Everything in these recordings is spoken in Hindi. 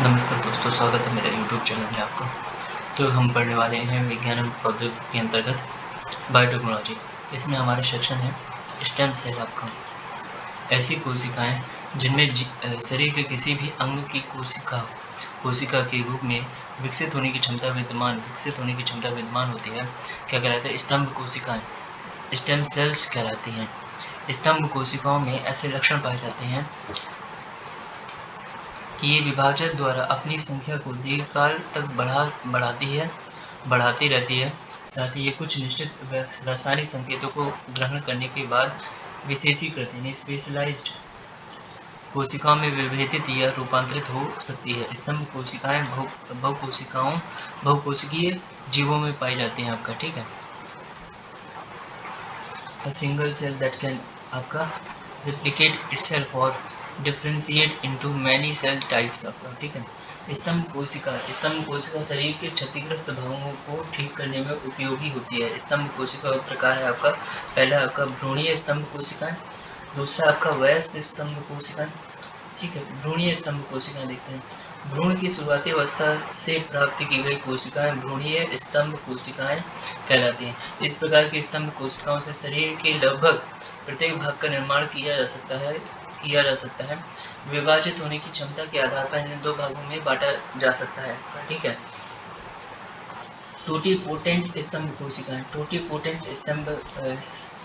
नमस्कार दोस्तों, स्वागत है मेरे YouTube चैनल में आपका। तो हम पढ़ने वाले हैं विज्ञान एवं प्रौद्योगिकी के अंतर्गत बायोटेक्नोलॉजी। इसमें हमारा सेक्शन है स्टेम सेल आपका। ऐसी कोशिकाएं जिनमें शरीर के किसी भी अंग की कोशिका के रूप में विकसित होने की क्षमता विद्यमान होती है, क्या कहलाते हैं? स्तंभ कोशिकाएं, स्टेम सेल्स कहलाती हैं। स्तंभ कोशिकाओं में ऐसे लक्षण पाए जाते हैं कि ये विभाजन द्वारा अपनी संख्या को दीर्घकाल तक बढ़ाती रहती है। साथ ही ये कुछ निश्चित रासायनिक संकेतों को ग्रहण करने के बाद विशेषीकृत यानी स्पेशलाइज्ड कोशिकाओं में विभेदित या रूपांतरित हो सकती है। स्तंभ कोशिकाएं बहुकोशिकीय जीवों में पाई जाती हैं आपका, ठीक है। A single cell that can आपका replicate itself और differentiate into many cell types आपका, ठीक है। स्तंभ कोशिका शरीर के क्षतिग्रस्त भागों को ठीक करने में उपयोगी होती है। स्तंभ कोशिका का प्रकार है आपका, पहला आपका भ्रूणीय स्तंभ कोशिकाएं, दूसरा आपका वयस्क स्तंभ कोशिकाएं, ठीक है। भ्रूणीय स्तंभ कोशिकाएं देखते हैं। भ्रूण की शुरुआती अवस्था से प्राप्त की गई कोशिकाएं भ्रूणीय स्तंभ कोशिकाएं कहलाती हैं। इस प्रकार की स्तंभ कोशिकाओं से शरीर के लगभग प्रत्येक भाग का निर्माण किया जा सकता है। विभाजित होने की क्षमता के आधार पर इन्हें दो भागों में बांटा जा सकता है, ठीक है। टोटीपोटेंट स्तंभ कोशिकाएं, टोटीपोटेंट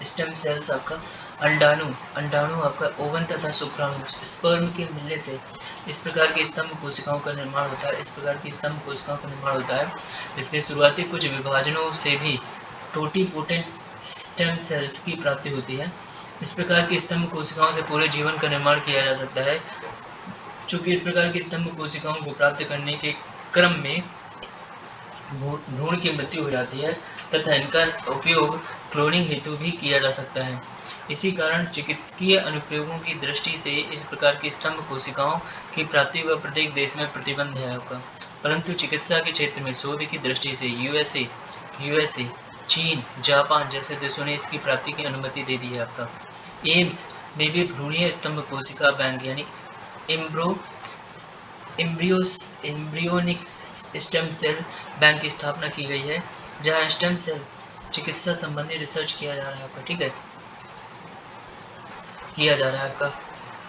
स्टेम सेल्स आपका अंडाणु आपका ओवन तथा शुक्राणु स्पर्म के मिलने से इस प्रकार की स्तंभ कोशिकाओं का निर्माण होता है। इसके शुरुआती कुछ विभाजनों से भी टोटीपोटेंट स्टेम सेल्स की प्राप्ति होती है। इस प्रकार की स्तंभ कोशिकाओं से पूरे जीवन का निर्माण किया जा सकता है। चूंकि इस प्रकार की स्तंभ कोशिकाओं को प्राप्त करने के क्रम में भ्रूण की मृत्यु हो जाती है तथा इनका उपयोग क्लोनिंग हेतु भी किया जा सकता है। इसी कारण चिकित्सकीय अनुप्रयोगों की दृष्टि से इस प्रकार की स्तंभ कोशिकाओं की प्राप्ति व प्रत्येक देश में प्रतिबंध है आपका, परंतु चिकित्सा के क्षेत्र में शोध की दृष्टि से यूएसए, चीन, जापान जैसे देशों ने इसकी प्राप्ति की अनुमति दे दी है आपका। एम्स में भी भ्रूणीय स्तंभ कोशिका बैंक यानी एम्ब्रियोनिक स्टेम सेल बैंक की स्थापना की गई है, जहां स्टेम सेल चिकित्सा संबंधी रिसर्च किया जा रहा है आपका, ठीक है,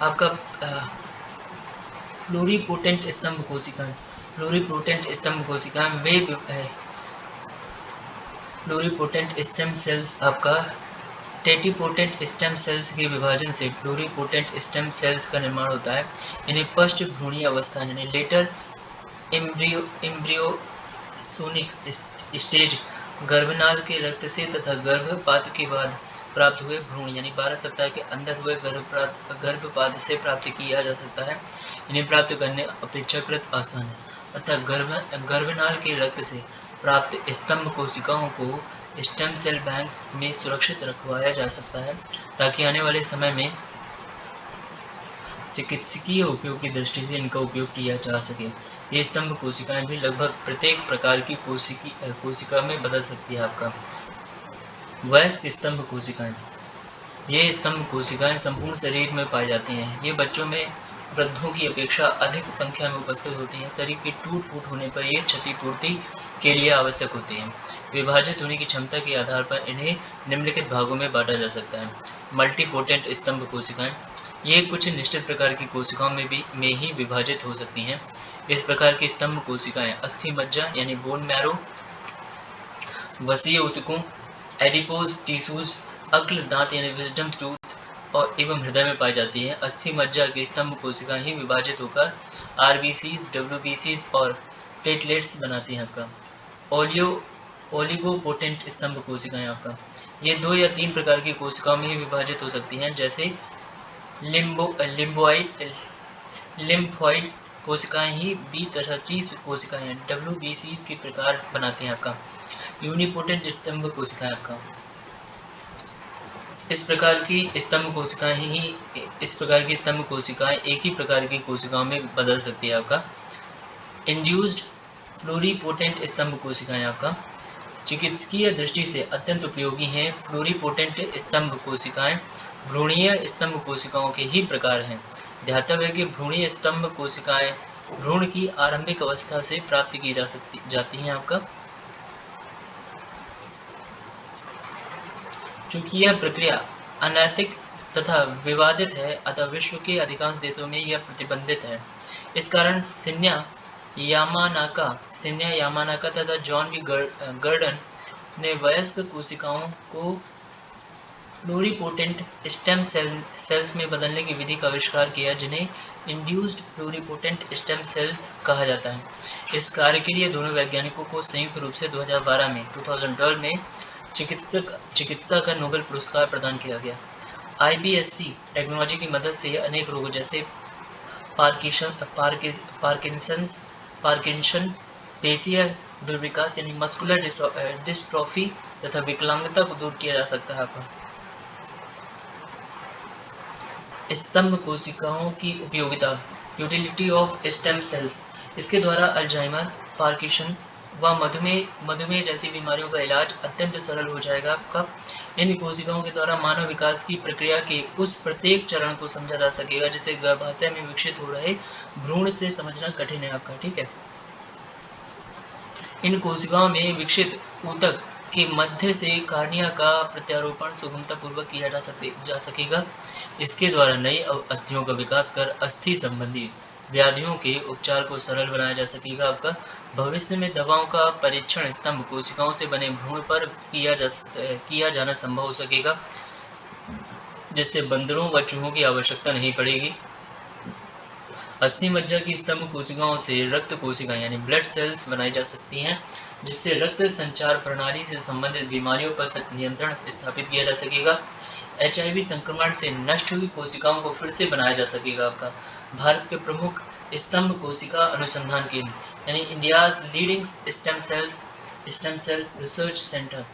आपका प्लूरिपोटेंट स्तंभ कोशिकाएं वे प्लूरिपोटेंट स्टेम सेल्स आपका टेटिपोटेंट स्टेम सेल्स के विभाजन से प्लूरिपोटेंट स्टेम सेल्स का निर्माण होता है। इन्हें पश्च भ्रूणीय अवस्था यानी लेटर एम्ब्रियोसोनिक स्टेज गर्भनाल के रक्त से तथा गर्भपात के बाद प्राप्त हुए भ्रूण यानी 12 सप्ताह के अंदर हुए गर्भपात से प्राप्त किया जा सकता है। इन्हें प्राप्त करने अपेक्षाकृत आसान है अतः गर्भनाल के रक्त से प्राप्त स्तंभ कोशिकाओं को स्टेम सेल बैंक में सुरक्षित रखवाया जा सकता है ताकि आने वाले समय में चिकित्सकीय उपयोग की दृष्टि से इनका उपयोग किया जा सके। ये स्तंभ कोशिकाएं भी लगभग प्रत्येक प्रकार की कोशिका में बदल सकती है आपका। वयस्क स्तंभ कोशिकाएं, ये स्तंभ कोशिकाएं संपूर्ण शरीर में पाई जाती हैं। ये बच्चों में वृद्धों की अपेक्षा अधिक संख्या में उपस्थित होती हैं। शरीर के टूट-फूट होने पर ये क्षतिपूर्ति के लिए आवश्यक होती हैं। विभाजित होने की क्षमता के आधार पर इन्हें निम्नलिखित भागों में बांटा जा सकता है। मल्टीपोटेंट स्तंभ कोशिकाएं, ये कुछ निश्चित प्रकार की कोशिकाओं में ही विभाजित हो सकती हैं। इस प्रकार की स्तंभ कोशिकाएं अस्थि मज्जा यानी बोन मैरो, वसीय ऊतकों, एडिपोज टिश्यूज, अक्ल दांत यानी विजडम टूथ और एवं हृदय में पाई जाती है। अस्थि मज्जा की स्तंभ कोशिकाएं ही विभाजित होकर आरबीसीज, डब्ल्यूबीसीज और प्लेटलेट्स बनाती हैं आपका। ओलिगोपोटेंट स्तंभ कोशिकाएं आपका, ये 2 या 3 प्रकार की कोशिकाओं में ही विभाजित हो सकती हैं, जैसे लिम्फोइड कोशिकाएं ही बी तथा टी कोशिकाएं डब्ल्यूबीसीज के प्रकार बनाते हैं आपका। यूनिपोटेंट स्तंभ कोशिकाएं आपका, इस प्रकार की स्तंभ कोशिकाएं एक ही प्रकार की कोशिकाओं में बदल सकती है आपका। इंड्यूस्ड प्लूरिपोटेंट स्तंभ कोशिकाएं आपका चिकित्सकीय दृष्टि से अत्यंत उपयोगी हैं। प्लूरिपोटेंट स्तंभ कोशिकाएं भ्रूणीय स्तंभ कोशिकाओं के ही प्रकार हैं। ध्यातव्य है कि भ्रूणीय स्तंभ कोशिकाएं भ्रूण की आरंभिक अवस्था से प्राप्त की जाती हैं आपका। चूंकि यह प्रक्रिया अनैतिक तथा विवादित है, अतः विश्व के अधिकांश देशों में यह प्रतिबंधित है। इस कारण शिन्या यामानाका तथा जॉन वी गर्डन ने वयस्क कोशिकाओं को प्लूरिपोटेंट स्टेम सेल्स में बदलने की विधि का आविष्कार किया, जिन्हें इंड्यूस्ड प्लूरिपोटेंट स्टेम सेल्स कहा जाता है। इस कार्य के लिए दोनों वैज्ञानिकों को संयुक्त रूप से 2012 में चिकित्सा का नोबेल पुरस्कार प्रदान किया गया। आईपीएससी टेक्नोलॉजी की मदद से अनेक रोगों जैसे पार्किंसन, पेशीय दुर्विकास यानी मस्कुलर डिस्ट्रॉफी तथा विकलांगता को दूर किया जा सकता है। आपका स्तंभ कोशिकाओं की उपयोगिता, यूटिलिटी ऑफ स्टेम सेल्स। इसके द्वारा अल्जाइमर, पार्किंसन व मधुमेह जैसी बीमारियों का इलाज अत्यंत सरल हो जाएगा आपका। इन कोशिकाओं के द्वारा मानव विकास की प्रक्रिया के उस प्रत्येक चरण को समझा जा सकेगा जिसे गर्भाशय में विकसित हो रहे भ्रूण से समझना कठिन है आपका। ठीक है, इन कोशिकाओं में विकसित ऊतक के मध्य से कार्निया का प्रत्यारोपण सुगमतापूर्वक किया जा सकेगा। इसके द्वारा नई अस्थियों का विकास कर अस्थि संबंधी व्याधियों के उपचार को सरल बनाया जा सकेगा आपका। भविष्य में दवाओं का परीक्षण स्तंभ कोशिकाओं से बने भ्रूण पर किया जाना संभव हो सकेगा, जिससे बंदरों व चूहों की आवश्यकता नहीं पड़ेगी। अस्थि मज्जा की स्तंभ कोशिकाओं से रक्त कोशिकाएं यानी ब्लड सेल्स बनाई जा सकती हैं, जिससे रक्त संचार प्रणाली से संबंधित बीमारियों पर नियंत्रण स्थापित किया जा सकेगा। एचआईवी संक्रमण से नष्ट हुई कोशिकाओं को फिर से बनाया जा सकेगा आपका। भारत के प्रमुख स्तंभ कोशिका अनुसंधान केंद्र यानी India's leading stem cell research centre,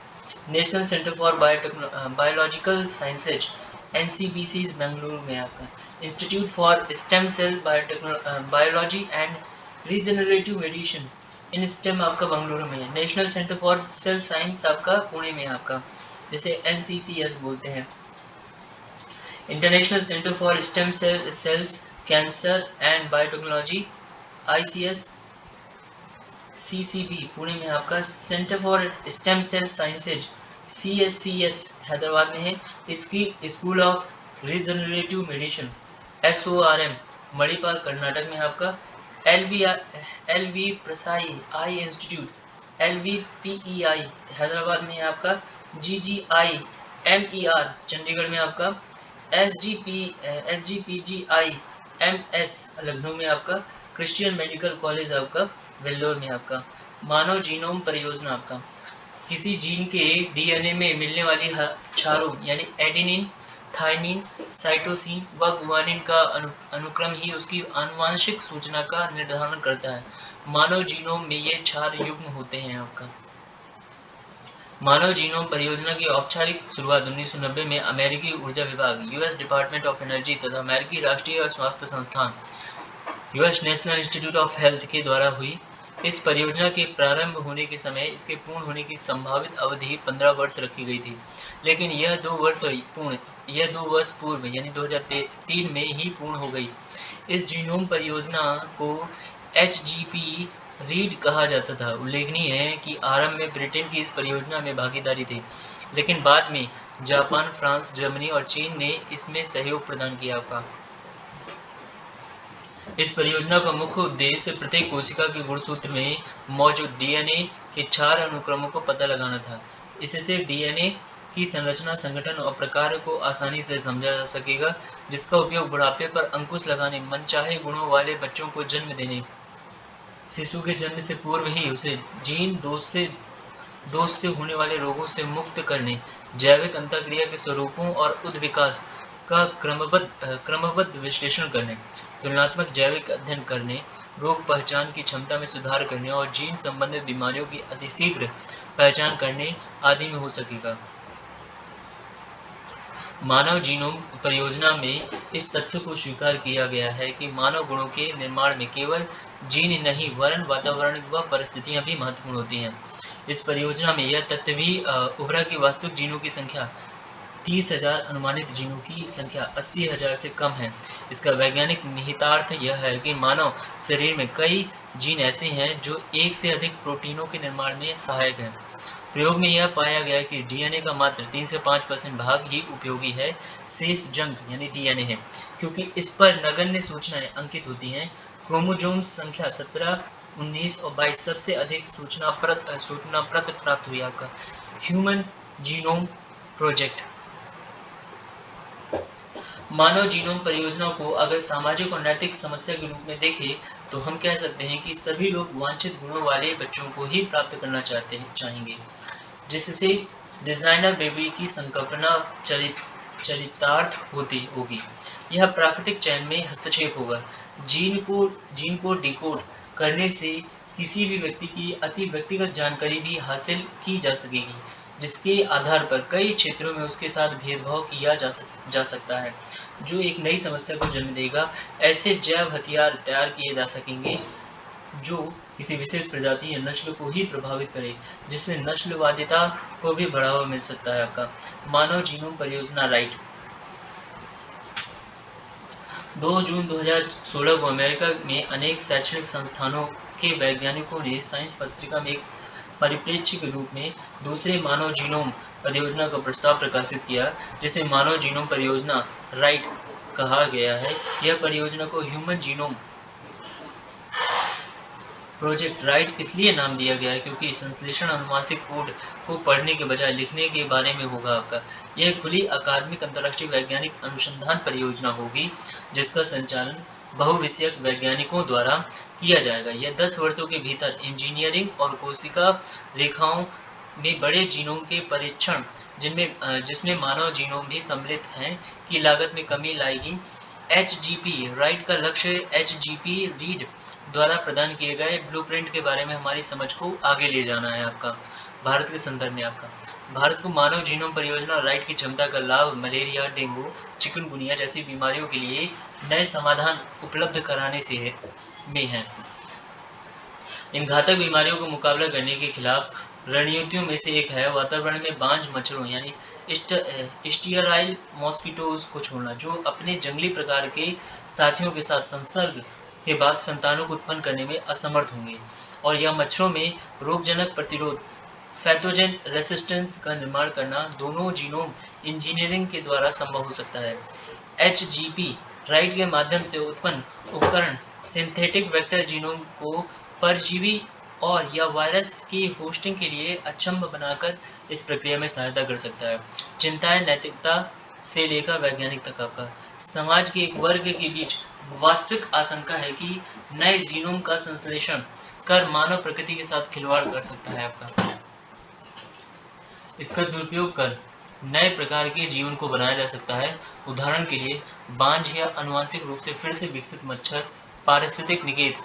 national centre for biological sciences NCBC Bengaluru में आपका। Institute for stem cell biology and regenerative medicine in stem आपका बेंगलुरु में है। National centre for cell science आपका पुणे में आपका, जिसे NCCS बोलते हैं। International centre for stem cells cancer and biotechnology ICS CCB Pune में आपका। Centre for stem cell sciences CSCS Hyderabad में है। इसकी school of regenerative medicine SORM Manipal Karnataka में आपका। LV प्रसाई आई इंस्टीट्यूट LVPEI हैदराबाद में आपका। GGI MER चंडीगढ़ में आपका। SGPGI MS लखनऊ में आपका। क्रिश्चियन मेडिकल कॉलेज आपका वेल्लोर में आपका। मानव जीनोम परियोजना आपका, किसी जीन के DNA में मिलने वाली क्षारों यानी एडेनिन, थाइमिन, साइटोसिन व गुआनिन का अनुक्रम ही उसकी आनुवंशिक सूचना का निर्धारण करता है। मानव जीनोम में ये क्षार युग्म होते हैं आपका। मानव जीनोम परियोजना की औपचारिक शुरुआत 1990 में अमेरिकी ऊर्जा विभाग US डिपार्टमेंट ऑफ एनर्जी तथा अमेरिकी राष्ट्रीय स्वास्थ्य संस्थान US national institute of health के द्वारा हुई। इस परियोजना के प्रारंभ होने के समय इसके पूर्ण होने की संभावित अवधि 15 वर्ष रखी गई थी, लेकिन यह 2 वर्ष पूर्व यानी 2003 में ही पूर्ण हो गई। इस जीनोम परियोजना को HGP रीड कहा जाता था। उल्लेखनीय है कि आरंभ में ब्रिटेन की इस परियोजना में भागीदारी थी, लेकिन बाद में जापान, फ्रांस, जर्मनी और चीन ने इसमें सहयोग प्रदान किया था। इस परियोजना का मुख्य उद्देश्य प्रत्येक कोशिका के गुणसूत्र में मौजूद DNA के क्षार अनुक्रमों को पता लगाना था। इससे DNA की संरचना, संगठन और प्रकार को आसानी से समझा जा सकेगा, जिसका उपयोग बुढ़ापे पर अंकुश लगाने, मनचाहे गुणों वाले बच्चों को जन्म देने, शिशु के जन्म से पूर्व ही उसे जीन दोष से होने वाले रोगों से मुक्त करने, जैविक अंतःक्रिया के स्वरूपों और उद्विकास का क्रमबद्ध विश्लेषण करने, तुलनात्मक जैविक अध्ययन करने, रोग पहचान की क्षमता में सुधार करने और जीन संबंधित बीमारियों की अतिशीघ्र पहचान करने आदि में हो सकेगा। मानव जीनोम परियोजना में इस तथ्य को स्वीकार किया गया है कि मानव गुणों के निर्माण में केवल जीन नहीं वरन वातावरण व परिस्थितियां भी महत्वपूर्ण होती हैं। इस परियोजना में यह तथ्य भी उभरा कि वास्तविक जीनों की संख्या 30,000 अनुमानित जीनों की संख्या 80,000 से कम है। इसका वैज्ञानिक निहितार्थ यह है कि मानव शरीर में कई जीन ऐसे हैं जो एक से अधिक प्रोटीनों के निर्माण में सहायक हैं। प्रयोग में यह पाया गया कि डीएनए का मात्र 3 से 5% भाग ही उपयोगी है, शेष जंक यानी डीएनए है, क्योंकि इस पर नगण्य सूचनाएं अंकित होती हैं। क्रोमोसोम्स संख्या 17, 19 और 22 सबसे अधिक सूचना प्रत प्राप्त हुई आपका। ह्यूमन जीनोम प्रोजेक्ट मानव जीनोम परियोजना को अगर सामाजिक और नैतिक समस्या के रूप में देखें तो हम कह सकते हैं कि सभी लोग वांछित गुणों वाले बच्चों को ही प्राप्त करना चाहेंगे, जिससे डिजाइनर बेबी की संकल्पना चरितार्थ होती होगी। यह प्राकृतिक चयन में हस्तक्षेप होगा। जीन को डिकोड करने से किसी भी व्यक्ति की अति व्यक्तिगत जानकारी भी हासिल की जा सकेगी, जिसके आधार पर कई क्षेत्रों में उसके साथ भेदभाव किया जा सकता है, जो एक नई समस्या को जन्म देगा। ऐसे जैव हथियार तैयार किए जा सकेंगे जो किसी विशेष प्रजाति या नस्ल को ही प्रभावित करे, जिससे नस्लवादिता को भी बढ़ावा मिल सकता है आपका। मानव जीनोम परियोजना राइट 2 जून 2016 को अमेरिका में अनेक शैक्षणिक संस्थानों के वैज्ञानिकों ने साइंस पत्रिका में एक परिप्रेक्ष्य के रूप में दूसरे मानव जीनोम परियोजना का प्रस्ताव प्रकाशित किया, जिसे मानव जीनोम परियोजना राइट कहा गया है। यह परियोजना को ह्यूमन जीनोम प्रोजेक्ट राइट इसलिए नाम दिया गया है क्योंकि संश्लेषण अनुवांशिक कोड को पढ़ने के बजाय लिखने के बारे में होगा आपका। यह खुली अकादमिक अंतर्राष्ट्रीय वैज्ञानिक अनुसंधान परियोजना होगी, जिसका संचालन बहुविषयक वैज्ञानिकों द्वारा किया जाएगा। यह 10 वर्षों के भीतर इंजीनियरिंग और कोशिका रेखाओं में बड़े जीनोम के परीक्षण, जिसमें मानव जीनोम भी सम्मिलित हैं, की लागत में कमी लाएगी। एचजीपी राइट का लक्ष्य एचजीपी रीड द्वारा प्रदान किए गए ब्लूप्रिंट के बारे में हमारी समझ को आगे ले जाना है आपका। भारत के संदर्भ में आपका भारत को मानव जीनोम परियोजना राइट की क्षमता का लाभ मलेरिया, डेंगू, चिकनगुनिया जैसी बीमारियों के लिए नए समाधान उपलब्ध कराने से में है। इन घातक बीमारियों का मुकाबला करने के खिलाफ रणनीतियों में से एक है वातावरण में बांझ मच्छरों यानी स्टीयराइल मॉस्किटोज को छोड़ना, जो अपने जंगली प्रकार के साथियों के साथ संसर्ग के बाद संतानों को उत्पन्न करने में असमर्थ होंगे, और यह मच्छरों में रोगजनक प्रतिरोध पैथोजन रेसिस्टेंस का निर्माण करना दोनों जीनोम इंजीनियरिंग के द्वारा संभव हो सकता है। एचजीपी राइट के माध्यम से उत्पन्न उपकरण सिंथेटिक वेक्टर जीनोम को परजीवी और या वायरस की होस्टिंग के लिए अक्षम बनाकर इस प्रक्रिया में सहायता कर सकता है। चिंताएं नैतिकता से लेकर वैज्ञानिक तक आपका समाज के एक वर्ग के बीच वास्तविक आशंका है कि नए जीनोम का संश्लेषण कर मानव प्रकृति के साथ खिलवाड़ कर सकता है आपका। इसका दुरुपयोग कर नए प्रकार के जीवन को बनाया जा सकता है। उदाहरण के लिए बांझ या आनुवंशिक रूप से फिर से विकसित मच्छर, पारिस्थितिक निकेत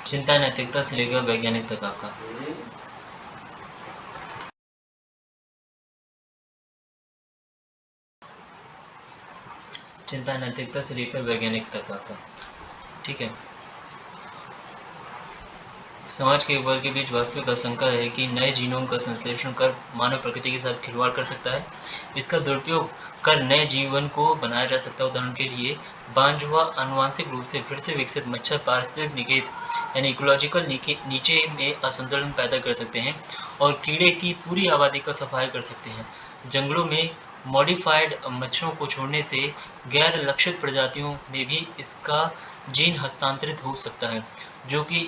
चिंता नैतिकता से लेकर वैज्ञानिक तक आपका। चिंता नैतिकता से लेकर वैज्ञानिक तक आपका। ठीक है। समाज के एक वर्ग के बीच वास्तविक आशंका है कि नए जीनोम का संश्लेषण कर मानव प्रकृति के साथ खिलवाड़ कर सकता है। इसका दुरुपयोग कर नए जीवन को बनाया जा सकता है। उदाहरण के लिए बांझुआ आनुवांशिक रूप से फिर से विकसित मच्छर पारिस्थितिक निकेत यानी इकोलॉजिकल नीचे में असंतुलन पैदा कर सकते हैं और कीड़े की पूरी आबादी का सफाई कर सकते हैं। जंगलों में मॉडिफाइड मच्छरों को छोड़ने से गैर लक्षित प्रजातियों में भी इसका जीन हस्तांतरित हो सकता है, जो कि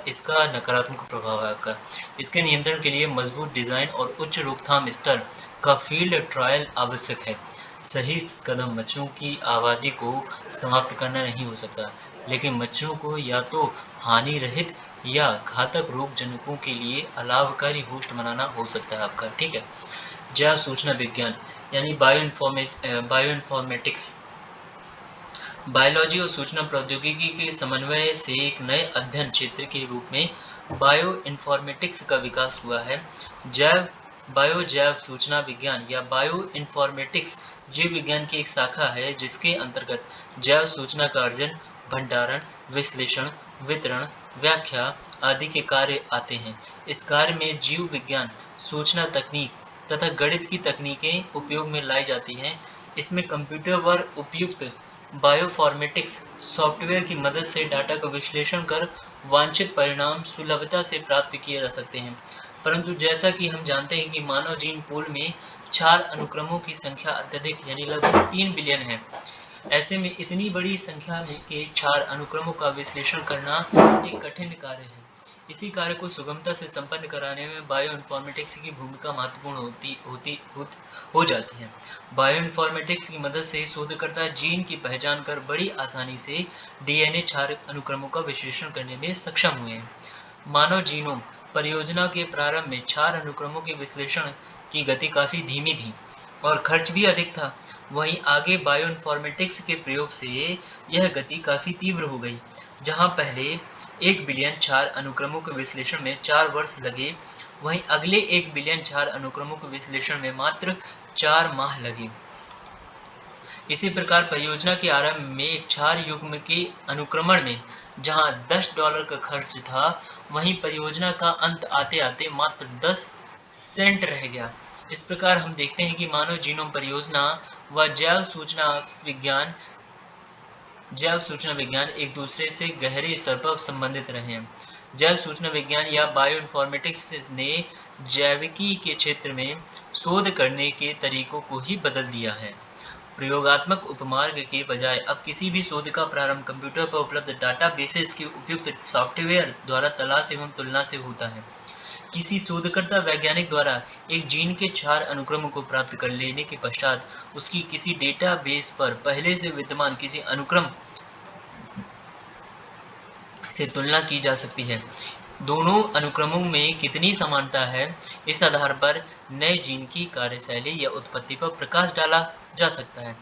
इसका नकारात्मक प्रभाव है आपका। इसके नियंत्रण के लिए मजबूत डिजाइन और उच्च रोकथाम स्तर का फील्ड ट्रायल आवश्यक है। सही कदम मच्छरों की आबादी को समाप्त करना नहीं हो सकता, लेकिन मच्छरों को या तो हानि रहित या घातक रोगजनकों के लिए अलाभकारी होस्ट बनाना हो सकता है आपका। ठीक है। जैव सूचना विज्ञान यानी बायो इन्फॉर्मेटिक्स बायोलॉजी और सूचना प्रौद्योगिकी के समन्वय से एक नए अध्ययन क्षेत्र के रूप में बायो इन्फॉर्मेटिक्स का विकास हुआ है। जैव सूचना विज्ञान या बायो इन्फॉर्मेटिक्स जीव विज्ञान की एक शाखा है जिसके अंतर्गत जैव सूचना का अर्जन, भंडारण, विश्लेषण, वितरण, व्याख्या आदि के कार्य आते हैं। इस कार्य में जीव विज्ञान, सूचना तकनीक तथा गणित की तकनीकें उपयोग में लाई जाती हैं। इसमें कंप्यूटर पर उपयुक्त बायोइन्फॉर्मेटिक्स सॉफ्टवेयर की मदद से डाटा का विश्लेषण कर वांछित परिणाम सुलभता से प्राप्त किए जा सकते हैं। परंतु जैसा कि हम जानते हैं कि मानव जीन पूल में 4 अनुक्रमों की संख्या अत्यधिक यानी लगभग 3 बिलियन है। ऐसे में इतनी बड़ी संख्या के 4 अनुक्रमों का विश्लेषण करना एक कठिन कार्य है। इसी कार्य को सुगमता से संपन्न कराने में बायोइन्फॉर्मेटिक्स की भूमिका महत्वपूर्ण हो जाती है। बायोइन्फॉर्मेटिक्स की मदद से शोधकर्ता जीन की पहचान कर बड़ी आसानी से डीएनए 4 अनुक्रमों का विश्लेषण करने में सक्षम हुए हैं। मानव जीनोम परियोजना के प्रारंभ में 4 अनुक्रमों के विश्लेषण की गति काफी धीमी थी और खर्च भी अधिक था। वहीं आगे बायोइन्फॉर्मेटिक्स के प्रयोग से यह गति काफी तीव्र हो गई। जहां पहले 1 बिलियन 4 अनुक्रमों के विश्लेषण में 4 वर्ष लगे, वहीं अगले 1 बिलियन 4 अनुक्रमों के विश्लेषण में मात्र 4 माह लगे। इसी प्रकार परियोजना के आरंभ में एक 4 युग्म के अनुक्रमण में जहां $10 का खर्च था, वहीं परियोजना का अंत आते आते मात्र 10 सेंट रह गया। इस प्रकार हम देखते हैं कि मानव जीनोम परियोजना व जैव सूचना विज्ञान एक दूसरे से गहरे स्तर पर संबंधित रहे हैं। जैव सूचना विज्ञान या बायोइन्फॉर्मेटिक्स ने जैविकी के क्षेत्र में शोध करने के तरीकों को ही बदल दिया है। प्रयोगात्मक उपमार्ग के बजाय अब किसी भी शोध का प्रारंभ कंप्यूटर पर उपलब्ध डाटाबेसेस के उपयुक्त सॉफ्टवेयर द्वारा तलाश एवं तुलना से होता है। किसी शोधकर्ता वैज्ञानिक द्वारा एक जीन के 4 अनुक्रमों को प्राप्त कर लेने के पश्चात उसकी किसी डेटाबेस पर पहले से विद्यमान किसी अनुक्रम से तुलना की जा सकती है। दोनों अनुक्रमों में कितनी समानता है, इस आधार पर नए जीन की कार्यशैली या उत्पत्ति पर प्रकाश डाला जा सकता है।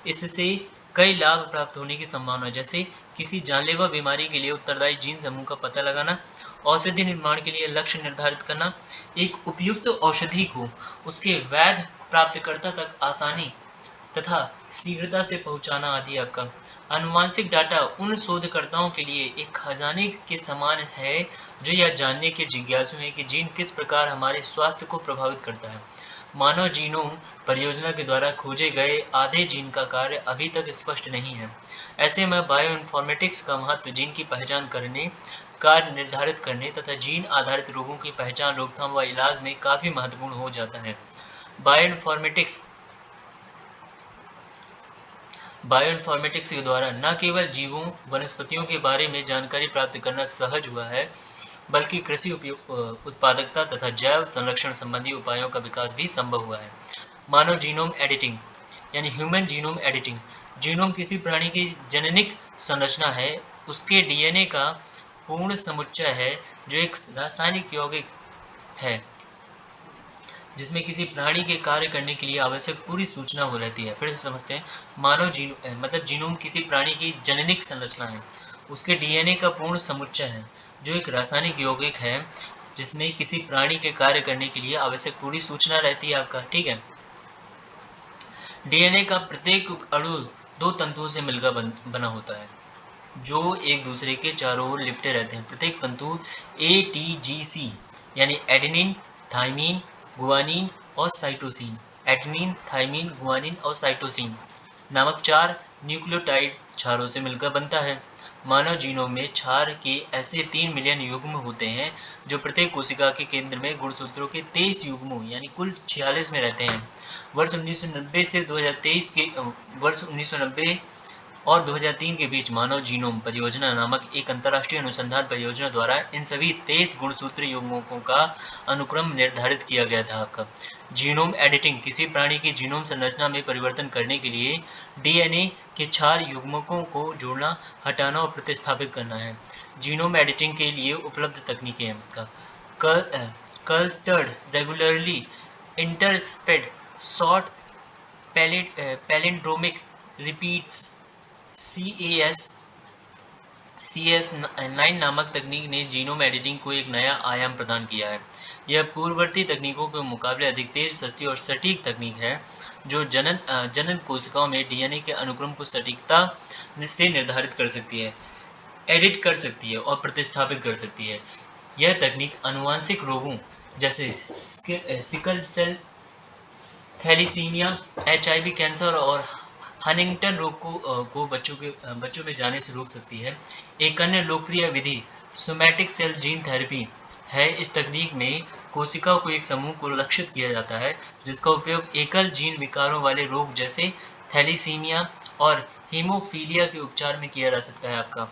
इससे कई लाभ प्राप्त होने की संभावना, जैसे किसी जानलेवा बीमारी के लिए उत्तरदायी जीन समूह का पता लगाना, औषधि निर्माण के लिए लक्ष्य निर्धारित करना, एक उपयुक्त औषधि को उसके वैध प्राप्तकर्ता तक आसानी तथा शीघ्रता से पहुंचाना आदि आपका। आनुवांशिक डाटा उन शोधकर्ताओं के लिए एक खजाने के समान है जो यह जानने के जिज्ञासु हैं कि जीन किस प्रकार हमारे स्वास्थ्य को प्रभावित करता है। मानव जीनोम परियोजना के द्वारा खोजे गए आधे जीन का कार्य अभी तक स्पष्ट नहीं है। ऐसे में बायोइन्फॉर्मेटिक्स का महत्व जीन की पहचान करने, कार्य निर्धारित करने तथा जीन आधारित रोगों की पहचान, रोकथाम व इलाज में काफी महत्वपूर्ण हो जाता है। बायोइन्फॉर्मेटिक्स के द्वारा न केवल जीवों, वनस्पतियों के बारे में जानकारी प्राप्त करना सहज हुआ है, बल्कि कृषि उत्पादकता तथा जैव संरक्षण संबंधी उपायों का विकास भी संभव हुआ है। मानव जीनोम एडिटिंग यानी ह्यूमन जीनोम एडिटिंग। जीनोम किसी प्राणी की जेनेटिक संरचना है, उसके डीएनए का पूर्ण समुच्चय है जो एक रासायनिक यौगिक है जिसमें किसी प्राणी के कार्य करने के लिए आवश्यक पूरी सूचना हो रहती है। फिर से समझते हैं। मानव जीनोम किसी प्राणी की जेनेटिक संरचना है, उसके डीएनए का पूर्ण समुच्चय है जो एक रासायनिक यौगिक है जिसमें किसी प्राणी के कार्य करने के लिए आवश्यक पूरी सूचना रहती है आपका, ठीक है। डीएनए का प्रत्येक अणु दो तंतुओं से मिलकर बना होता है जो एक दूसरे के चारों ओर लिपटे रहते हैं। प्रत्येक तंतु एटीजीसी यानी एडेनिन, थाइमीन, गुआनिन और साइटोसिन, एडेनिन, थाइमीन, गुआनिन और साइटोसिन नामक 4 न्यूक्लियोटाइड क्षारों से मिलकर बनता है। मानव जीनोम में क्षार के ऐसे 3 मिलियन युग्म होते हैं जो प्रत्येक कोशिका के केंद्र में गुणसूत्रों के 23 युग्मों यानी कुल 46 में रहते हैं। वर्ष 1990 से 2023 के वर्ष 1990 और 2003 के बीच मानव जीनोम परियोजना नामक एक अंतर्राष्ट्रीय अनुसंधान परियोजना द्वारा इन सभी 23 गुणसूत्री युग्मकों का अनुक्रम निर्धारित किया गया था आपका। जीनोम एडिटिंग किसी प्राणी की जीनोम संरचना में परिवर्तन करने के लिए डीएनए के 4 युग्मकों को जोड़ना, हटाना और प्रतिस्थापित करना है। जीनोम एडिटिंग के लिए उपलब्ध तकनीकें हैं आपका clustered regularly interspaced short palindromic repeats CS9 नामक तकनीक ने जीनोम एडिटिंग को एक नया आयाम प्रदान किया है। यह पूर्ववर्ती तकनीकों के मुकाबले अधिक तेज, सस्ती और सटीक तकनीक है जो जनन कोशिकाओं में डीएनए के अनुक्रम को सटीकता से निर्धारित कर सकती है, एडिट कर सकती है और प्रतिस्थापित कर सकती है। यह तकनीक आनुवंशिक रोगों जैसे sickle cell thalassaemia, HIV, cancer और हंटिंगटन रोग को बच्चों में जाने से रोक सकती है। एक अन्य लोकप्रिय विधि सोमैटिक सेल जीन थेरेपी है। इस तकनीक में कोशिकाओं को एक समूह को लक्षित किया जाता है जिसका उपयोग एकल जीन विकारों वाले रोग जैसे थैलीसीमिया और हीमोफीलिया के उपचार में किया जा सकता है आपका।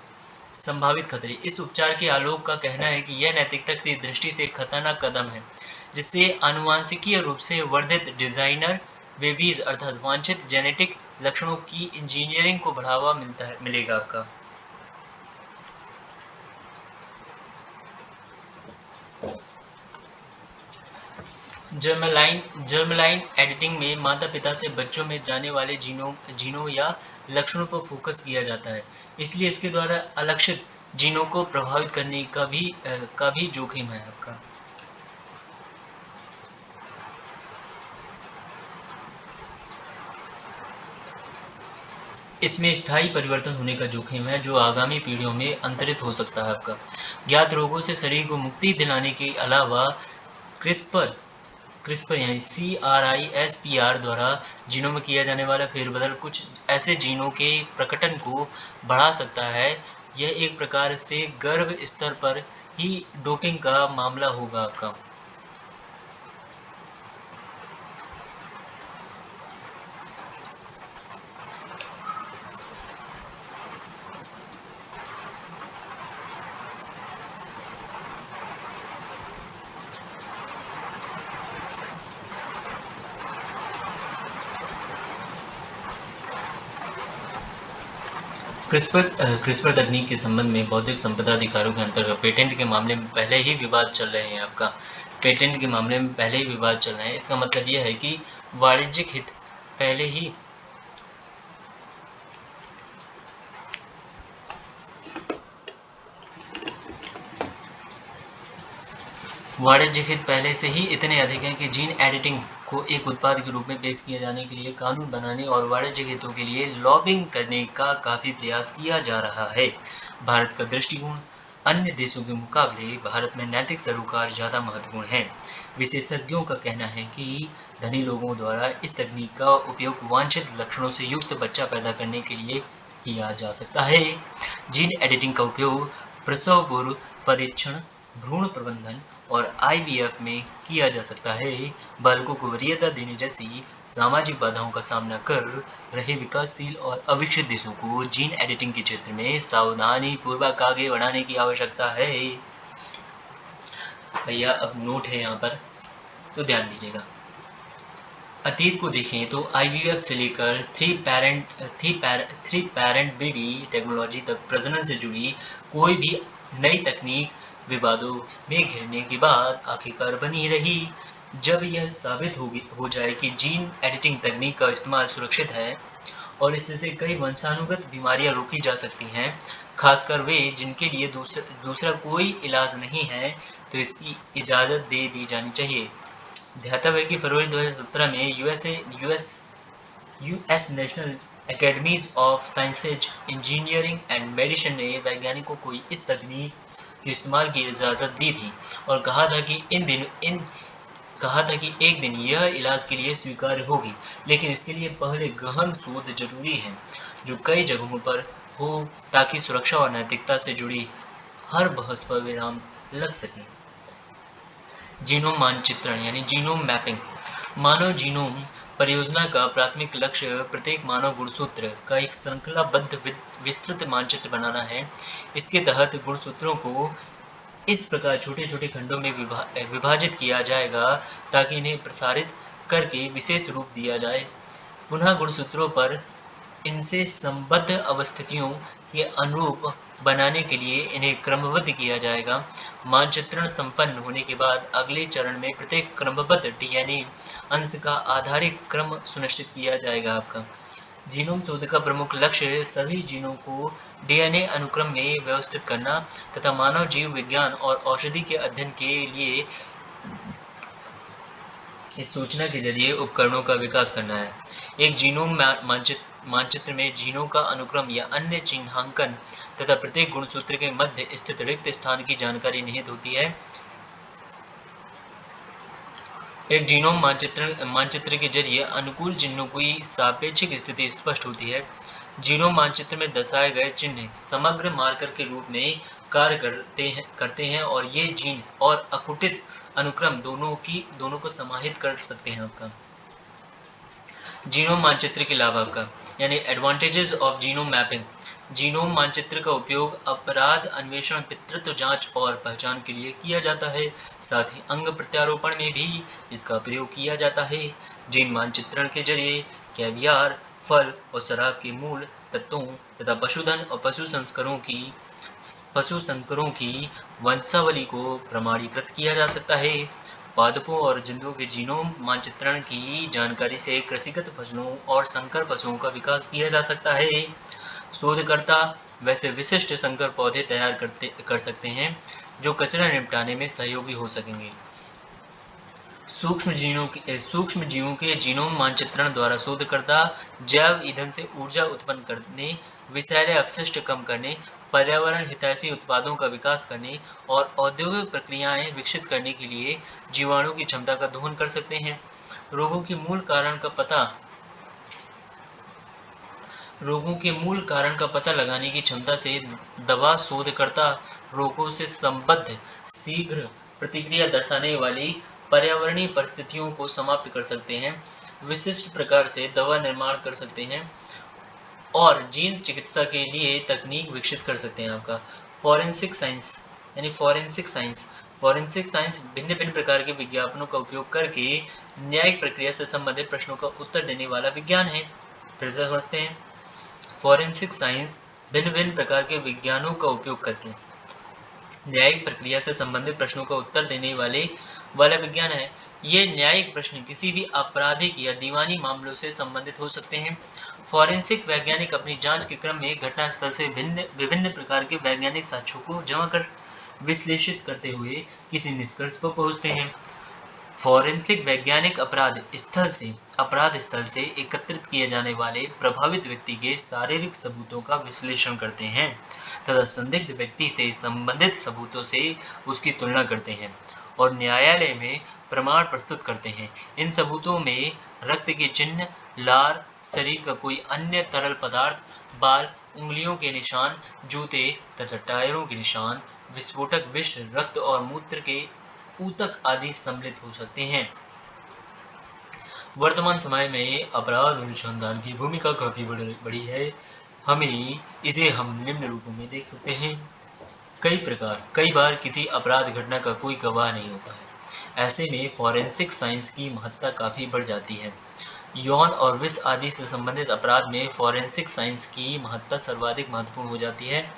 संभावित खतरे इस उपचार के आलोक का कहना है कि यह नैतिकता की दृष्टि से एक खतरनाक कदम है जिससे आनुवंशिकीय रूप से वर्धित डिजाइनर बेबीज अर्थात वांछित जेनेटिक लक्षणों की इंजीनियरिंग को बढ़ावा मिलेगा आपका। जर्मलाइन एडिटिंग में माता पिता से बच्चों में जाने वाले जीनों या लक्षणों पर फोकस किया जाता है, इसलिए इसके द्वारा अलक्षित जीनों को प्रभावित करने का भी जोखिम है आपका। इसमें स्थायी परिवर्तन होने का जोखिम है जो आगामी पीढ़ियों में अंतरित हो सकता है आपका। ज्ञात रोगों से शरीर को मुक्ति दिलाने के अलावा क्रिस्पर यानी CRISPR द्वारा जीनों में किया जाने वाला फेरबदल कुछ ऐसे जीनों के प्रकटन को बढ़ा सकता है। यह एक प्रकार से गर्भ स्तर पर ही डोपिंग का मामला होगा आपका। क्रिस्पर तकनीक के संबंध में बौद्धिक संपदा अधिकारों के अंतर्गत पेटेंट के मामले में पहले ही विवाद चल रहे हैं आपका। पेटेंट के मामले में पहले ही विवाद चल रहे हैं, इसका मतलब यह है कि वाणिज्यिक हित पहले ही से ही इतने अधिक हैं कि जीन एडिटिंग को एक उत्पाद के रूप में पेश किए जाने के लिए कानून बनाने और वाणिज्यिक हितों के लिए लॉबिंग करने का काफ़ी प्रयास किया जा रहा है। भारत का दृष्टिकोण अन्य देशों के मुकाबले भारत में नैतिक सरोकार ज़्यादा महत्वपूर्ण है। विशेषज्ञों का कहना है कि धनी लोगों द्वारा इस तकनीक का उपयोग वांछित लक्षणों से युक्त बच्चा पैदा करने के लिए किया जा सकता है। जीन एडिटिंग का उपयोग प्रसव पूर्व परीक्षण, भ्रूण प्रबंधन और IVF में किया जा सकता है। बालकों को वरीयता देने जैसी सामाजिक बाधाओं का सामना कर रहे विकासशील और अविकसित देशों को जीन एडिटिंग के क्षेत्र में सावधानी पूर्वक आगे बढ़ाने की आवश्यकता है। भैया अब नोट है यहाँ पर, तो ध्यान दीजिएगा। अतीत को देखें तो IVF से लेकर थ्री पैरेंट बेबी टेक्नोलॉजी तक प्रजनन से जुड़ी कोई भी नई तकनीक विवादों में घिरने के बाद आखिरकार बनी रही। जब यह साबित हो जाए कि जीन एडिटिंग तकनीक का इस्तेमाल सुरक्षित है और इससे कई वंशानुगत बीमारियां रोकी जा सकती हैं, खासकर वे जिनके लिए दूसरा कोई इलाज नहीं है, तो इसकी इजाज़त दे दी जानी चाहिए। ध्यातव्य है कि फरवरी 2017 में US national academies of sciences, engineering and medicine ने वैज्ञानिकों को इस तकनीक के इस्तेमाल की इजाज़त दी थी और कहा था कि एक दिन यह इलाज के लिए स्वीकार्य होगी, लेकिन इसके लिए पहले गहन शोध जरूरी है जो कई जगहों पर हो, ताकि सुरक्षा और नैतिकता से जुड़ी हर बहस पर विराम लग सके। जीनोम मानचित्रण यानी जीनोम मैपिंग। मानव जीनोम परियोजना का प्राथमिक लक्ष्य प्रत्येक मानव गुणसूत्र का एक श्रृंखलाबद्ध विस्तृत मानचित्र बनाना है। इसके तहत गुणसूत्रों को इस प्रकार छोटे-छोटे खंडों में विभाजित किया जाएगा ताकि इन्हें प्रसारित करके विशेष रूप दिया जाए। पुनः गुणसूत्रों पर इनसे संबद्ध अवस्थितियों के अनुरूप बनाने के लिए इन्हें क्रमबद्ध किया जाएगा। मानचित्रण संपन्न होने के बाद अगले चरण में प्रत्येक क्रमबद्ध डीएनए अंश का आधारित क्रम सुनिश्चित किया जाएगा। आपका जीनोम शोध का प्रमुख लक्ष्य सभी जीनों को डीएनए अनुक्रम में व्यवस्थित करना तथा मानव जीव विज्ञान और औषधि के अध्ययन के लिए इस सूचना के जरिए उपकरणों का विकास करना है। एक जीनोम मानचित्र में जीनों का अनुक्रम या अन्य चिन्हांकन तथा प्रत्येक गुणसूत्र के मध्य स्थित रिक्त स्थान की जानकारी निहित होती है। एक जीनोम मानचित्र के जरिए अनुकूल चिन्हों की सापेक्षिक स्थिति स्पष्ट होती है। जीनोम मानचित्र में दर्शाए गए चिन्ह समग्र मार्कर के रूप में कार्य करते हैं और ये जीन और अकुटित अनुक्रम दोनों को समाहित कर सकते हैं। आपका जीनोम मानचित्र के लाभ आपका यानी advantages of genome mapping. Genome मानचित्र का उपयोग अपराध अन्वेषण, पितृत्व जांच और पहचान के लिए किया जाता है। साथ ही अंग प्रत्यारोपण में भी इसका प्रयोग किया जाता है। जीन मानचित्रण के जरिए कैवियार, फल और शराब के मूल तत्वों तथा पशुधन और पशु संकरों की वंशावली को प्रमाणीकृत किया जा सकता है। पादपों और जंतुओं के जीनोम मानचित्रण की जानकारी से कृषिगत फसलों और संकर पशुओं का विकास किया जा सकता है। शोधकर्ता वैसे विशिष्ट संकर पौधे तैयार कर सकते हैं जो कचरा निपटाने में सहयोगी हो सकेंगे। सूक्ष्म जीवों के जीनोम मानचित्रण द्वारा शोधकर्ता जैव ईंधन से ऊर्जा उत्पन्न करने, विषैले अपशिष्ट कम करने, पर्यावरण हितैषी उत्पादों का विकास करने और औद्योगिक प्रक्रियाएं विकसित करने के लिए जीवाणु की क्षमता का दोहन कर सकते हैं। रोगों के मूल कारण का पता लगाने की क्षमता से दवा शोधकर्ता रोगों से संबद्ध शीघ्र प्रतिक्रिया दर्शाने वाली पर्यावरणीय परिस्थितियों को समाप्त कर सकते हैं, विशिष्ट प्रकार से दवा निर्माण कर सकते हैं और जीन चिकित्सा के लिए तकनीक विकसित कर सकते हैं। आपका फॉरेंसिक साइंस यानी फॉरेंसिक साइंस भिन्न प्रकार के विज्ञापनों का उपयोग करके न्यायिक प्रक्रिया से संबंधित प्रश्नों का उत्तर देने वाला विज्ञान है। फिर से समझते हैं, फॉरेंसिक साइंस भिन्न प्रकार के विज्ञानों का उपयोग करके न्यायिक प्रक्रिया से संबंधित प्रश्नों का उत्तर देने वाला विज्ञान है। ये न्यायिक प्रश्न किसी भी आपराधिक या दीवानी मामलों से संबंधित हो सकते हैं। फॉरेंसिक वैज्ञानिक अपनी जांच के क्रम में घटनास्थल से विभिन्न प्रकार के वैज्ञानिक साक्ष्यों को जमा कर विश्लेषित करते हुए किसी निष्कर्ष पर पहुंचते हैं। फॉरेंसिक वैज्ञानिक अपराध स्थल से एकत्रित किए जाने वाले प्रभावित व्यक्ति के शारीरिक सबूतों का विश्लेषण करते हैं तथा संदिग्ध व्यक्ति से संबंधित सबूतों से उसकी तुलना करते हैं और न्यायालय में प्रमाण प्रस्तुत करते हैं। इन सबूतों में रक्त के चिन्ह, लार, शरीर का कोई अन्य तरल पदार्थ, बाल, उंगलियों के निशान, जूते तथा टायरों के निशान, विस्फोटक विष, रक्त और मूत्र के ऊतक आदि सम्मिलित हो सकते हैं। वर्तमान समय में अपराध अनुसंधान की भूमिका काफी बड़ी है। हम निम्न रूपों में देख सकते हैं। कई बार किसी अपराध घटना का कोई गवाह नहीं होता है। ऐसे में फॉरेंसिक साइंस की महत्ता काफी बढ़ जाती है। यौन और विष आदि से संबंधित अपराध में फॉरेंसिक साइंस की महत्ता सर्वाधिक महत्वपूर्ण हो जाती है।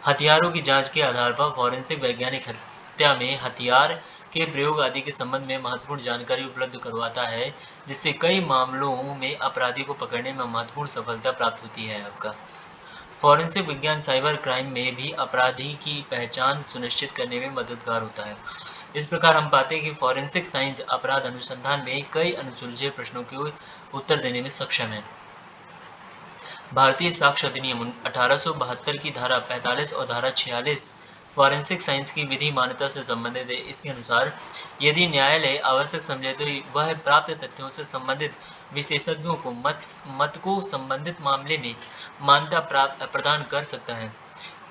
हथियारों की जांच के आधार पर फॉरेंसिक वैज्ञानिक हत्या में हथियार के प्रयोग आदि के संबंध में महत्वपूर्ण जानकारी उपलब्ध करवाता है, जिससे कई मामलों में अपराधी को पकड़ने में महत्वपूर्ण सफलता प्राप्त होती है आपका। फॉरेंसिक विज्ञान साइबर क्राइम में भी अपराधी की पहचान सुनिश्चित करने में मददगार होता है। इस प्रकार हम पाते हैं कि फॉरेंसिक साइंस अपराध अनुसंधान में कई अनसुलझे प्रश्नों के उत्तर देने में सक्षम है। भारतीय साक्ष्य अधिनियम 1872 की धारा 45 और धारा 46 फॉरेंसिक साइंस की विधि मान्यता से संबंधित है। इसके अनुसार यदि न्यायालय आवश्यक समझे तो वह प्राप्त तथ्यों से संबंधित विशेषज्ञों को मत को संबंधित मामले में मान्यता प्रदान कर सकता है।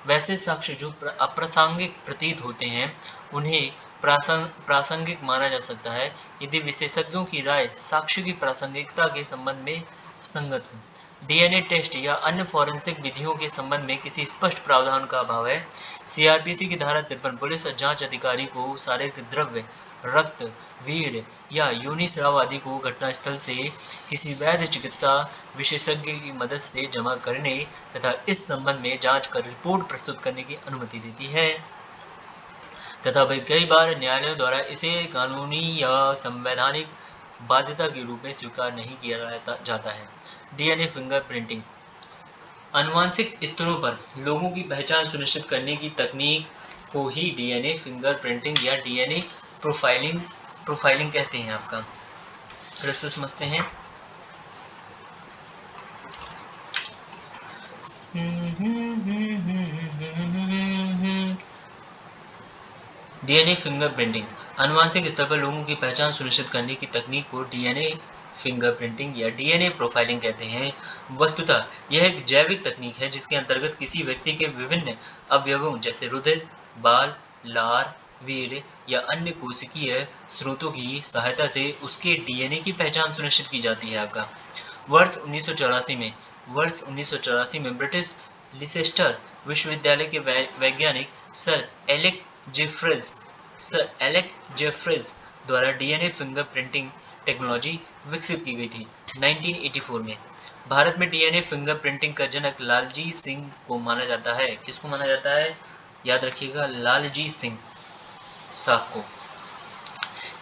वैसे साक्ष्य जो अप्रासंगिक प्रतीत होते हैं उन्हें प्रासंगिक माना जा सकता है यदि विशेषज्ञों की राय साक्ष्य की प्रासंगिकता के संबंध में संगत हो। डीएनए टेस्ट या अन्य फॉरेंसिक विधियों के संबंध में किसी स्पष्ट प्रावधान का अभाव है। सीआरपीसी की धारा 53 पुलिस और जांच अधिकारी को शारीरिक द्रव्य, रक्त, वीर्य या योनि स्राव आदि को घटनास्थल से किसी वैध चिकित्सा विशेषज्ञ की मदद से जमा करने तथा इस संबंध में जांच कर रिपोर्ट प्रस्तुत करने की अनुमति देती है तथा कई बार न्यायालयों द्वारा इसे कानूनी या संवैधानिक बाध्यता के रूप में स्वीकार नहीं किया जाता है। डीएनए फिंगरप्रिंटिंग आनुवंशिक स्तरों पर लोगों की पहचान सुनिश्चित करने की तकनीक को ही डीएनए फिंगरप्रिंटिंग या डीएनए प्रोफाइलिंग कहते हैं आपका। फिर से समझते हैं। डीएनए फिंगरप्रिंटिंग आनुवंशिक स्तर पर लोगों की पहचान सुनिश्चित करने की तकनीक को डीएनए फिंगरप्रिंटिंग या डीएनए प्रोफाइलिंग कहते हैं। वस्तुतः यह एक जैविक तकनीक है जिसके अंतर्गत किसी व्यक्ति के विभिन्न अवयवों जैसे रुधिर, बाल, लार, वीर्य या अन्य कोशिकीय स्रोतों की सहायता से उसके डीएनए की पहचान सुनिश्चित की जाती है आपका। वर्ष 1984 में ब्रिटिश लिसेस्टर विश्वविद्यालय के वैज्ञानिक सर एलेक जेफ्रेज द्वारा डीएनए फिंगरप्रिंटिंग टेक्नोलॉजी विकसित की गई थी। 1984 में भारत में डीएनए फिंगरप्रिंटिंग का जनक लालजी सिंह को माना जाता है। किसको माना जाता है? याद रखिएगा, लालजी सिंह साहब को।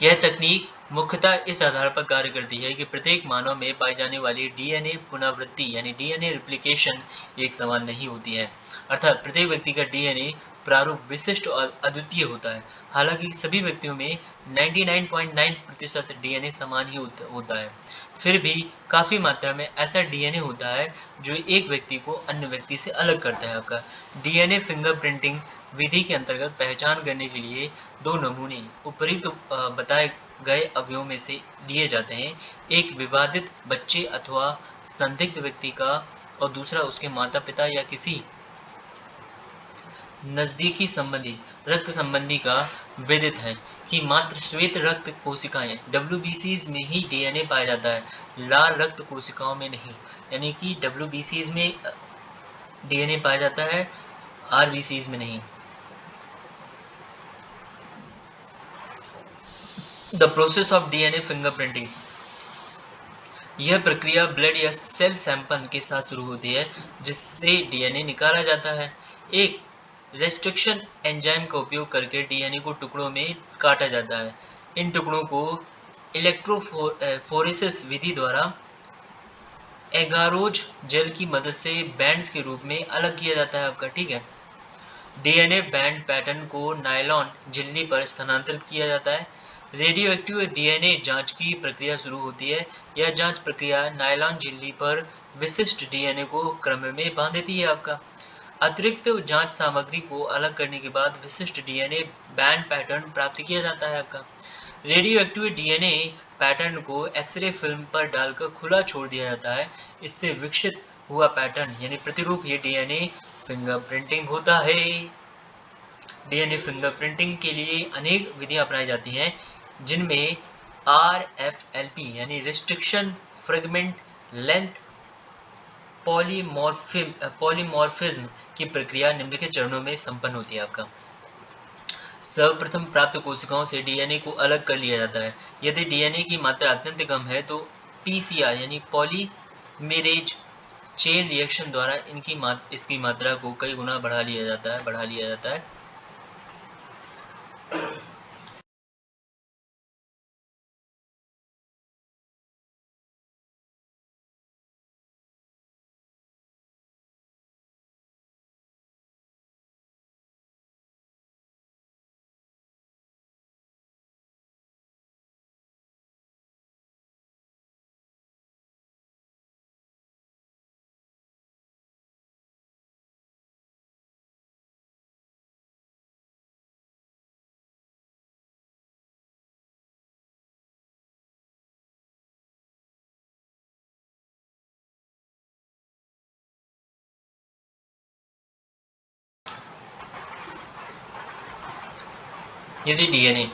यह तकनीक मुख्यतः इस आधार पर कार्य करती है कि प्रत्येक मानव में पाई जाने वाली डीएनए पुनरावृत्ति यानी डीएनए रिप्लिकेशन एक समान नहीं होती है। अर्थात प्रत्येक व्यक्ति का डीएनए प्रारूप विशिष्ट और अद्वितीय होता है। हालांकि सभी व्यक्तियों में 99.9% डीएनए समान ही होता है, फिर भी काफ़ी मात्रा में ऐसा डीएनए होता है जो एक व्यक्ति को अन्य व्यक्ति से अलग करता है आपका। डीएनए फिंगरप्रिंटिंग विधि के अंतर्गत पहचान करने के लिए दो नमूने उपरोक्त बताए गए अवयवों में से लिए जाते हैं। एक विवादित बच्चे अथवा संदिग्ध व्यक्ति का और दूसरा उसके माता पिता या किसी नज़दीकी संबंधी रक्त संबंधी का। विदित है कि मात्र श्वेत रक्त कोशिकाएं WBCs में ही डीएनए पाया जाता है, लाल रक्त कोशिकाओं में नहीं। यानी कि WBCs में डीएनए पाया जाता है, RBCs में नहीं। The process of DNA fingerprinting यह प्रक्रिया ब्लड या सेल सैंपल के साथ शुरू होती है जिससे डीएनए निकाला जाता है। एक रेस्ट्रिक्शन एंजाइम का उपयोग करके डीएनए को टुकड़ों में काटा जाता है। इन टुकड़ों को इलेक्ट्रोफोरेसिस विधि द्वारा एगारोज जेल की मदद से बैंड्स के रूप में अलग किया जाता है आपका। ठीक है। डीएनए बैंड पैटर्न को नायलॉन झिल्ली पर स्थानांतरित किया जाता है। रेडियो एक्टिव डीएनए जांच की प्रक्रिया शुरू होती है। यह जांच प्रक्रिया नायलॉन झिल्ली पर विशिष्ट डीएनए को क्रम में बांध देती है आपका। अतिरिक्त जांच सामग्री को अलग करने के बाद विशिष्ट डीएनए बैंड पैटर्न प्राप्त किया जाता है आपका। रेडियो एक्टिव डीएनए पैटर्न को एक्सरे फिल्म पर डालकर खुला छोड़ दिया जाता है। इससे विकसित हुआ पैटर्न यानी प्रतिरूप ये डीएनए फिंगरप्रिंटिंग होता है। डीएनए फिंगरप्रिंटिंग के लिए अनेक विधियां अपनाई जाती हैं जिनमें RFLP यानी रिस्ट्रिक्शन फ्रेगमेंट लेंथ पॉलीमॉर्फिज्म की प्रक्रिया निम्नलिखित चरणों में संपन्न होती है आपका। सर्वप्रथम प्राप्त कोशिकाओं से डीएनए को अलग कर लिया जाता है। यदि डीएनए की मात्रा अत्यंत कम है तो PCR यानी पॉलीमेरेज चेन रिएक्शन द्वारा इसकी मात्रा को कई गुना बढ़ा लिया जाता है। यदि डीएनए,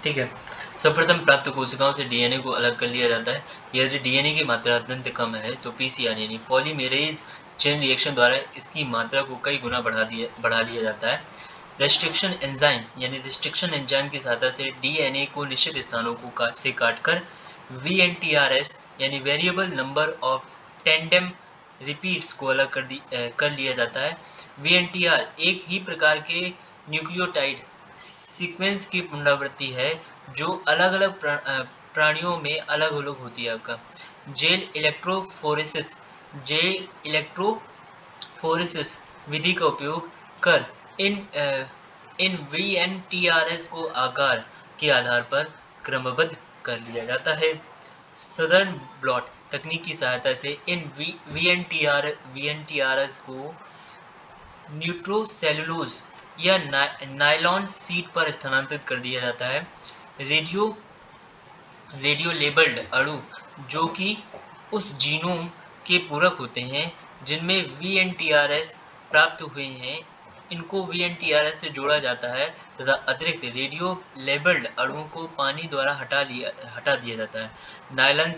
ठीक है, सर्वप्रथम प्राप्त कोशिकाओं से डीएनए को अलग कर लिया जाता है। यदि डीएनए की मात्रा अत्यंत कम है तो पीसीआर यानी पॉलीमेरेज चेन रिएक्शन द्वारा इसकी मात्रा को कई गुना बढ़ा लिया जाता है। रेस्ट्रिक्शन एंजाइम यानी रिस्ट्रिक्शन एंजाइम की सहायता से डीएनए को निश्चित स्थानों को से काटकर वीएनटीआरएस यानी variable number of tandem repeats को अलग कर लिया जाता है। वीएनटीआर एक ही प्रकार के न्यूक्लियोटाइड सीक्वेंस की पुनरावृत्ति है जो अलग-अलग प्राणियों में अलग-अलग होती है आपका। जेल इलेक्ट्रोफोरेसिस जेल इलेक्ट्रोफोरेसिस विधि का उपयोग कर इन वीएनटीआरएस को आकार के आधार पर क्रमबद्ध कर लिया जाता है। सदर्न ब्लॉट तकनीक की सहायता से इन वीएनटीआरएस को न्यूट्रोसेलुलोज या नायलॉन शीट पर स्थानांतरित कर दिया जाता है। रेडियो लेबल्ड अणु जो कि उस जीनोम के पूरक होते हैं जिनमें वीएनटीआरएस प्राप्त हुए हैं, इनको वीएनटीआरएस से जोड़ा जाता है तथा अतिरिक्त रेडियो लेबल्ड अणुओं को पानी द्वारा हटा दिया जाता है। नायलॉन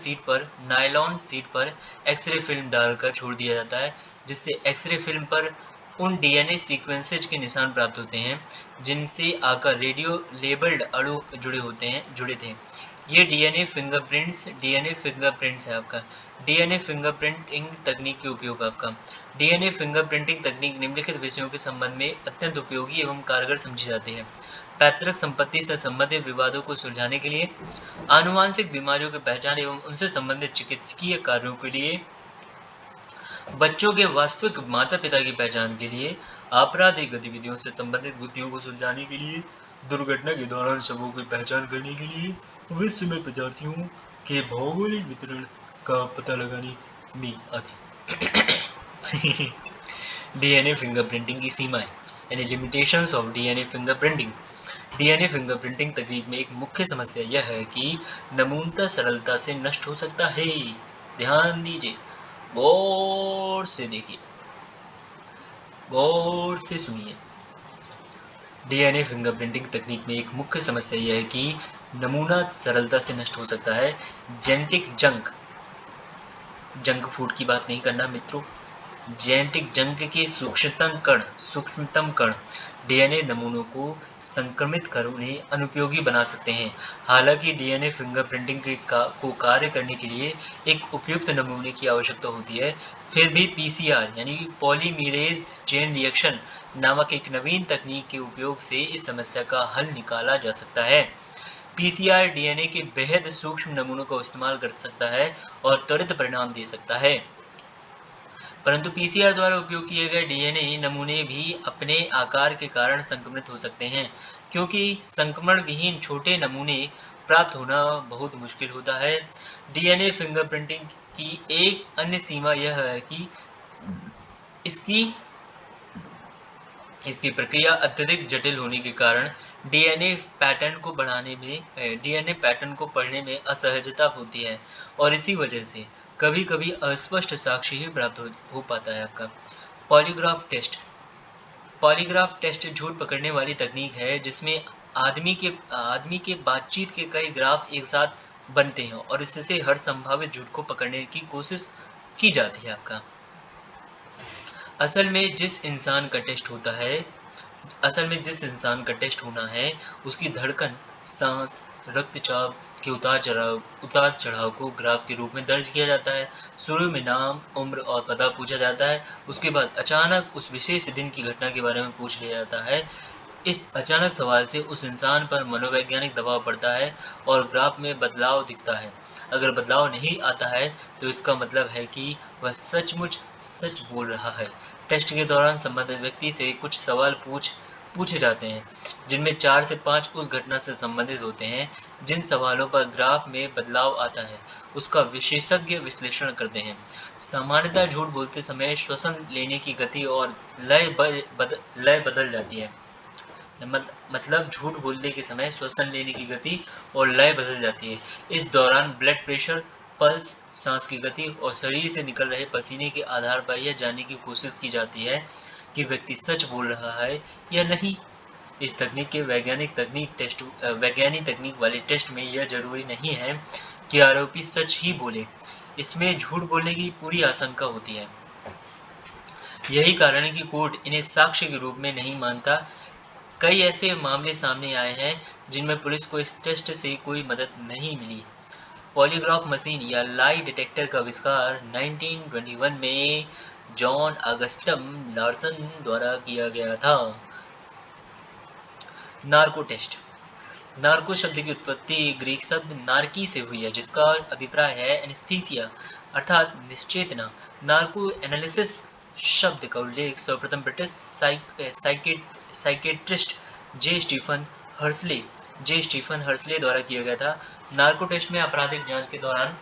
शीट पर एक्सरे फिल्म डालकर छोड़ दिया जाता है, जिससे एक्सरे फिल्म पर उन डीएनए सीक्वेंसेज के निशान प्राप्त होते हैं जिनसे आकर रेडियो लेबल्ड अणु जुड़े थे। ये डीएनए फिंगरप्रिंट्स है आपका। डीएनए फिंगरप्रिंटिंग तकनीक के उपयोग आपका। डीएनए फिंगरप्रिंटिंग तकनीक निम्नलिखित विषयों के संबंध में अत्यंत उपयोगी एवं कारगर समझी जाती है। पैतृक संपत्ति से संबंधित विवादों को सुलझाने के लिए, आनुवांशिक बीमारियों की पहचान एवं उनसे संबंधित चिकित्सकीय कार्यों के लिए, बच्चों के वास्तविक माता-पिता की पहचान के लिए, आपराधिक गतिविधियों से संबंधित गुत्थियों को सुलझाने के लिए, दुर्घटना के दौरान शवों की पहचान करने के लिए, विश्व में प्रजातियों के भौगोलिक वितरण का पता लगाने में आदि। डीएनए फिंगरप्रिंटिंग की सीमाएं यानी limitations of DNA fingerprinting. DNA fingerprinting तकनीक में एक मुख्य समस्या यह है कि नमूना सरलता से नष्ट हो सकता है। ध्यान दीजिए, गौर से देखिए, गौर से सुनिए। डीएनए फिंगरप्रिंटिंग तकनीक में एक मुख्य समस्या यह है कि नमूना सरलता से नष्ट हो सकता है। जेनेटिक जंक फूड की बात नहीं करना मित्रों। जेनेटिक जंक के सूक्ष्मतम कण डीएनए नमूनों को संक्रमित कर उन्हें अनुपयोगी बना सकते हैं। हालांकि डीएनए फिंगरप्रिंटिंग को कार्य करने के लिए एक उपयुक्त नमूने की आवश्यकता होती है, फिर भी पीसीआर यानी पॉलीमरेज चेन रिएक्शन नामक एक नवीन तकनीक के उपयोग से इस समस्या का हल निकाला जा सकता है। पीसीआर डीएनए के बेहद सूक्ष्म नमूनों का इस्तेमाल कर सकता है और त्वरित परिणाम दे सकता है, परंतु पीसीआर द्वारा उपयोग किए गए डीएनए नमूने भी अपने आकार के कारण संक्रमित हो सकते हैं, क्योंकि संक्रमण विहीन छोटे नमूने प्राप्त होना बहुत मुश्किल होता है। डीएनए फिंगरप्रिंटिंग की एक अन्य सीमा यह है कि इसकी इसकी प्रक्रिया अत्यधिक जटिल होने के कारण डीएनए पैटर्न को पढ़ने में असहजता होती है और इसी वजह से कभी-कभी अस्पष्ट साक्ष्य ही प्राप्त हो पाता है आपका। पॉलीग्राफ टेस्ट झूठ पकड़ने वाली तकनीक है जिसमें आदमी के बातचीत के कई ग्राफ एक साथ बनते हैं और इससे हर संभावित झूठ को पकड़ने की कोशिश की जाती है आपका। असल में जिस इंसान का टेस्ट होना है उसकी धड़कन, सांस, रक्तचाप के उतार-चढ़ाव को ग्राफ के रूप में दर्ज किया जाता है। शुरू में नाम, उम्र और पता पूछा जाता है। उसके बाद अचानक उस विशेष दिन की घटना के बारे में पूछ लिया जाता है। इस अचानक सवाल से उस इंसान पर मनोवैज्ञानिक दबाव पड़ता है और ग्राफ में बदलाव दिखता है। अगर बदलाव नहीं आता है तो इसका मतलब है कि वह सचमुच सच बोल रहा है। टेस्ट के दौरान संबंधित व्यक्ति से कुछ सवाल पूछे जाते हैं, जिनमें 4 से 5 उस घटना से संबंधित होते हैं। जिन सवालों पर ग्राफ में बदलाव आता है, उसका विशेषज्ञ विश्लेषण करते हैं। सामान्यतः झूठ बोलते समय श्वसन लेने की गति और लय बदल जाती है। मतलब झूठ बोलने के समय श्वसन लेने की गति और लय बदल जाती है। इस दौरान ब्लड प्रेशर, पल्स, सांस की गति और शरीर से निकल रहे पसीने के आधार पर यह जानने की कोशिश की जाती है कि व्यक्ति सच बोल रहा है या नहीं। इस तकनीक के वैज्ञानिक तकनीक वाले टेस्ट में यह जरूरी नहीं है कि आरोपी सच ही बोले, इसमें झूठ बोलने की पूरी आशंका होती है। यही कारण है कि कोर्ट इन्हें साक्ष्य के रूप में नहीं मानता। कई ऐसे मामले सामने आए हैं जिनमें पुलिस को इस टेस्ट से कोई मदद नहीं मिली। पॉलीग्राफ मशीन या लाई डिटेक्टर का आविष्कार 1921 में जॉन अगस्टम लार्सन द्वारा किया गया था। Narco test. नार्को शब्द की उत्पत्ति ग्रीक शब्द नार्की से हुई है, जिसका अभिप्राय है एनेस्थीसिया अर्थात निश्चेतना। नार्को एनालिसिस शब्द का उल्लेख सर्वप्रथम ब्रिटिश साइकेट्रिस्ट जे स्टीफन हर्सले द्वारा किया गया था। नार्को टेस्ट में आपराधिक जांच के दौरान